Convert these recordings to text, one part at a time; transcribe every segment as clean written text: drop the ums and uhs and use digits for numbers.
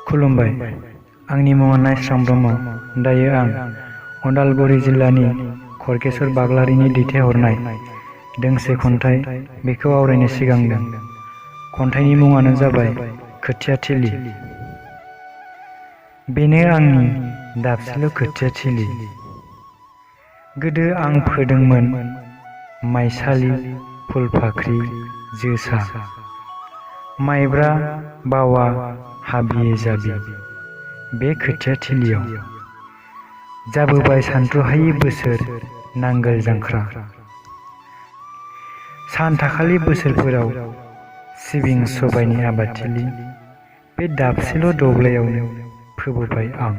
खुलुमबाय। आंनि मुङा नायस्रां ब्रह्म। दायो आं उदालगुरि जिल्लानि खरकेश्वर बाग्लारिनि दैथायहरनाय दोंसे खन्थाइ बेखौ आवरायनो सिगांदों। खन्थाइनि मुङानो जाबाय खोथिया थिलि। बेनो आंनि दाबसेल' खोथिया थिलि। गोदो आं फोदोंमोन माइसालि, फुलफाख्रि, जोसा, माइब्रा, बावा, हाबि जाबि बे खोथिया थिलियाव। जाबोबाय सानथ्र'हायि बोसोर नांगोल जांख्रा। सानथाखालि बोसोरफोराव सिबिं सबायनि आबादथिलि बे दाबसेल' दब्लायावनो फोबोबाय आं।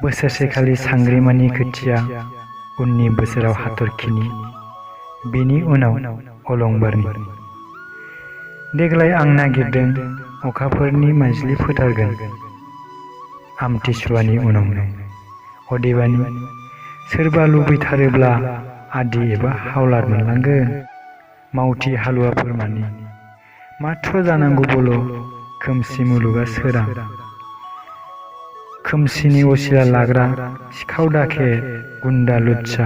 बोसोरसेखालि सांग्रिमानि खोथिया, उननि बोसोराव हाथरखिनि, बेनि उनाव अलंबारनि। देग्लाय आं नागिरदों अखाफोरनि माइज्लि फोथारगोन आमथिसुवानि उनावनो। अदेबानि सोरबा लुबैथारोब्ला आदि एबा हावलार मोनलांगोन। मावथि हालुवाफोर मानि माथ्र' जानांगौ बोल' खोमसि मुलुगा सोरां। खोमसिनि असिला लाग्रा सिखाव दाखेर गुन्दा लुच्चा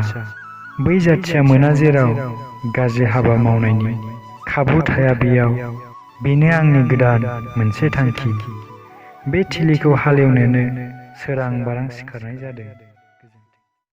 बै जाथिया मोना जेराव गाज्रि हाबा मावनायनि खाबु थाया बेयाव। बेनो आंनि गोदान मोनसे थांखि। बे थिलिखौ हालेवनोनो सोरां बारां सिखारनाय जादों।